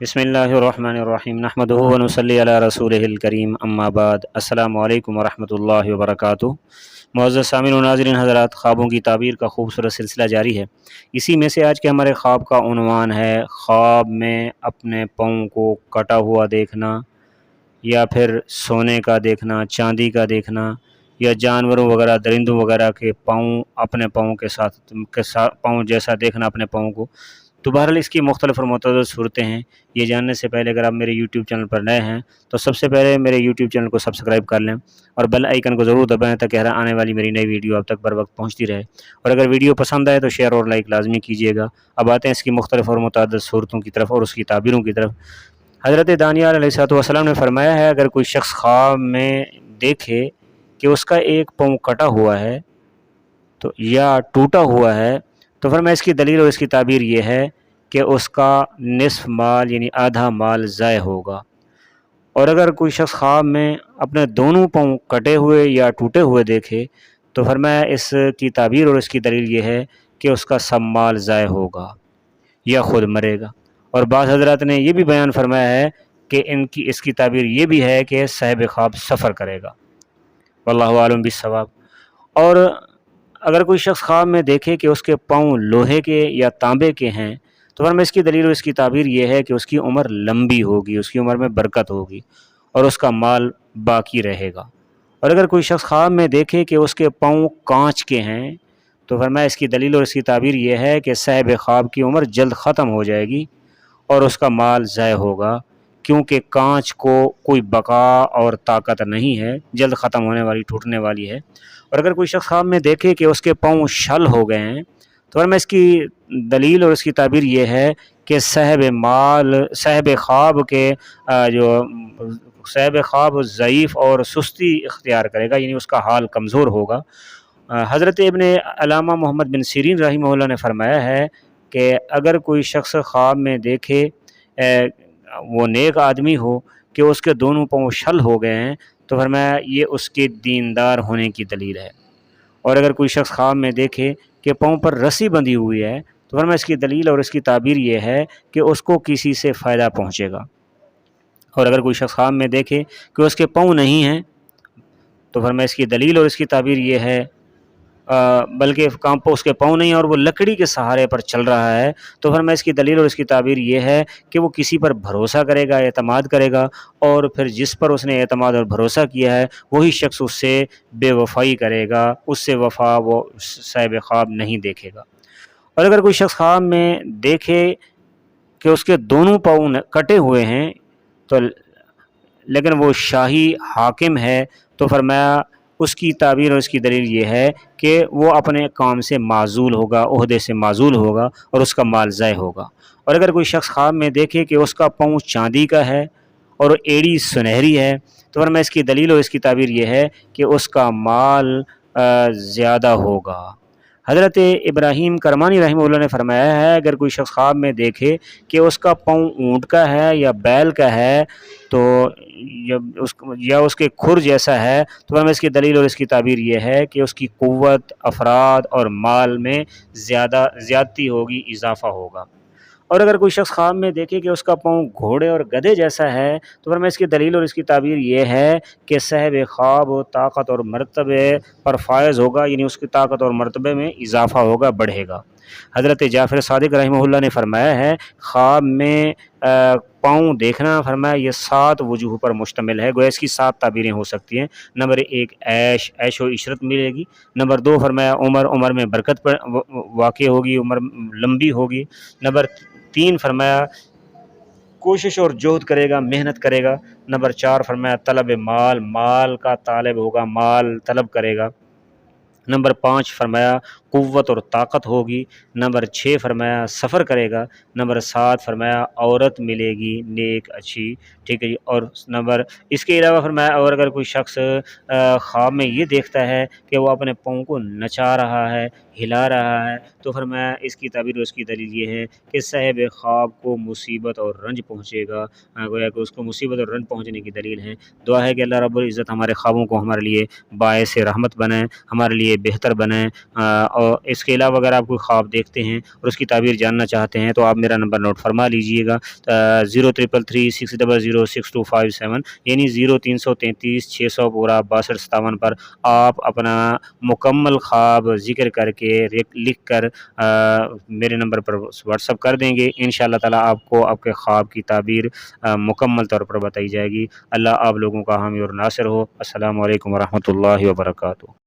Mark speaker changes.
Speaker 1: بسم اللہ الرحمن الرحیم نحمدہ ونصلی علی رسولہ الکریم اما بعد السلام علیکم ورحمۃ اللہ وبرکاتہ۔ معزز سامعین و ناظرین حضرات، خوابوں کی تعبیر کا خوبصورت سلسلہ جاری ہے۔ اسی میں سے آج کے ہمارے خواب کا عنوان ہے خواب میں اپنے پاؤں کو کٹا ہوا دیکھنا، یا پھر سونے کا دیکھنا، چاندی کا دیکھنا، یا جانوروں وغیرہ درندوں وغیرہ کے پاؤں اپنے پاؤں کے ساتھ پاؤں جیسا دیکھنا اپنے پاؤں کو۔ تو بہرحال اس کی مختلف اور متعدد صورتیں ہیں۔ یہ جاننے سے پہلے اگر آپ میرے یوٹیوب چینل پر نئے ہیں تو سب سے پہلے میرے یوٹیوب چینل کو سبسکرائب کر لیں اور بیل آئیکن کو ضرور دبائیں تاکہ ہر آنے والی میری نئی ویڈیو آپ تک بر وقت پہنچتی رہے، اور اگر ویڈیو پسند آئے تو شیئر اور لائک لازمی کیجیے گا۔ اب آتے ہیں اس کی مختلف اور متعدد صورتوں کی طرف اور اس کی تعبیروں کی طرف۔ حضرت دانیال علیہ السلام نے فرمایا ہے، اگر کوئی شخص خواب میں دیکھے کہ اس کا ایک پاؤں کٹا ہوا ہے تو یا ٹوٹا ہوا ہے تو فرمایا اس کی دلیل اور اس کی تعبیر یہ ہے کہ اس کا نصف مال یعنی آدھا مال ضائع ہوگا۔ اور اگر کوئی شخص خواب میں اپنے دونوں پاؤں کٹے ہوئے یا ٹوٹے ہوئے دیکھے تو فرمایا اس کی تعبیر اور اس کی دلیل یہ ہے کہ اس کا سب مال ضائع ہوگا یا خود مرے گا۔ اور بعض حضرات نے یہ بھی بیان فرمایا ہے کہ اس کی تعبیر یہ بھی ہے کہ صاحب خواب سفر کرے گا، واللہ عالم بالصواب۔ اور اگر کوئی شخص خواب میں دیکھے کہ اس کے پاؤں لوہے کے یا تانبے کے ہیں تو فرمایا اس کی دلیل اور اس کی تعبیر یہ ہے کہ اس کی عمر لمبی ہوگی، اس کی عمر میں برکت ہوگی اور اس کا مال باقی رہے گا۔ اور اگر کوئی شخص خواب میں دیکھے کہ اس کے پاؤں کانچ کے ہیں تو فرمایا اس کی دلیل اور اس کی تعبیر یہ ہے کہ صاحب خواب کی عمر جلد ختم ہو جائے گی اور اس کا مال ضائع ہوگا، کیونکہ کانچ کو کوئی بقا اور طاقت نہیں ہے، جلد ختم ہونے والی، ٹوٹنے والی ہے۔ اور اگر کوئی شخص خواب میں دیکھے کہ اس کے پاؤں شل ہو گئے ہیں تو فرمایا اس کی دلیل اور اس کی تعبیر یہ ہے کہ صاحب خواب ضعیف اور سستی اختیار کرے گا، یعنی اس کا حال کمزور ہوگا۔ حضرت ابن علامہ محمد بن سیرین رحمہ اللہ نے فرمایا ہے کہ اگر کوئی شخص خواب میں دیکھے وہ نیک آدمی ہو کہ اس کے دونوں پاؤں شل ہو گئے ہیں تو فرمایا یہ اس کے دیندار ہونے کی دلیل ہے۔ اور اگر کوئی شخص خواب میں دیکھے کہ پاؤں پر رسی بندھی ہوئی ہے تو فرمایا اس کی دلیل اور اس کی تعبیر یہ ہے کہ اس کو کسی سے فائدہ پہنچے گا۔ اور اگر کوئی شخص خواب میں دیکھے کہ اس کے پاؤں نہیں ہیں تو فرمایا اس کی دلیل اور اس کی تعبیر یہ ہے بلکہ اس کے پاؤں نہیں ہیں اور وہ لکڑی کے سہارے پر چل رہا ہے تو فرمایا اس کی دلیل اور اس کی تعبیر یہ ہے کہ وہ کسی پر بھروسہ کرے گا، اعتماد کرے گا، اور پھر جس پر اس نے اعتماد اور بھروسہ کیا ہے وہی شخص اس سے بے وفائی کرے گا، اس سے وفا وہ صاحب خواب نہیں دیکھے گا۔ اور اگر کوئی شخص خواب میں دیکھے کہ اس کے دونوں پاؤں کٹے ہوئے ہیں تو لیکن وہ شاہی حاکم ہے تو فرمایا اس کی تعبیر اور اس کی دلیل یہ ہے کہ وہ اپنے کام سے معزول ہوگا، عہدے سے معزول ہوگا اور اس کا مال ضائع ہوگا۔ اور اگر کوئی شخص خواب میں دیکھے کہ اس کا پاؤں چاندی کا ہے اور ایڑی سنہری ہے تو فرمایا اس کی دلیل اور اس کی تعبیر یہ ہے کہ اس کا مال زیادہ ہوگا۔ حضرت ابراہیم کرمانی رحمہ اللہ نے فرمایا ہے، اگر کوئی شخص خواب میں دیکھے کہ اس کا پاؤں اونٹ کا ہے یا بیل کا ہے تو یا اس کے کھر جیسا ہے تو فرمایا اس کی دلیل اور اس کی تعبیر یہ ہے کہ اس کی قوت، افراد اور مال میں زیادتی ہوگی، اضافہ ہوگا۔ اور اگر کوئی شخص خواب میں دیکھے کہ اس کا پاؤں گھوڑے اور گدھے جیسا ہے تو فرمایا اس کی دلیل اور اس کی تعبیر یہ ہے کہ صاحب خواب طاقت اور مرتبے پر فائز ہوگا، یعنی اس کی طاقت اور مرتبے میں اضافہ ہوگا، بڑھے گا۔ حضرت جعفر صادق رحمہ اللہ نے فرمایا ہے، خواب میں پاؤں دیکھنا فرمایا یہ 7 وجوہ پر مشتمل ہے، گویا اس کی 7 تعبیریں ہو سکتی ہیں۔ نمبر 1 عیش و عشرت ملے گی۔ نمبر 2 فرمایا عمر میں برکت واقع ہوگی، عمر لمبی ہوگی۔ نمبر 3 فرمایا کوشش اور جہد کرے گا، محنت کرے گا۔ نمبر 4 فرمایا طلب مال کا طالب ہوگا، مال طلب کرے گا۔ نمبر 5 فرمایا قوت اور طاقت ہوگی۔ نمبر 6 فرمایا سفر کرے گا۔ نمبر 7 فرمایا عورت ملے گی نیک اچھی، ٹھیک ہے جی۔ اور اس کے علاوہ فرمایا اور اگر کوئی شخص خواب میں یہ دیکھتا ہے کہ وہ اپنے پاؤں کو نچا رہا ہے، ہلا رہا ہے تو فرمایا اس کی تعبیر اور اس کی دلیل یہ ہے کہ صاحب خواب کو مصیبت اور رنج پہنچے گا، گویا کہ اس کو مصیبت اور رنج پہنچنے کی دلیل ہے۔ دعا ہے کہ اللہ رب العزت ہمارے خوابوں کو ہمارے لیے باعث رحمت بنائے، ہمارے لیے بہتر بنائے، اور اس کے علاوہ اگر آپ کوئی خواب دیکھتے ہیں اور اس کی تعبیر جاننا چاہتے ہیں تو آپ میرا نمبر نوٹ فرما لیجئے گا 0333600627، یعنی 0333 600 6257 پر آپ اپنا مکمل خواب ذکر کر کے لکھ کر میرے نمبر پر واٹس اپ کر دیں گے، انشاءاللہ تعالی آپ کو آپ کے خواب کی تعبیر مکمل طور پر بتائی جائے گی۔ اللہ آپ لوگوں کا حامی اور ناصر ہو۔ السلام علیکم ورحمۃ اللہ وبرکاتہ۔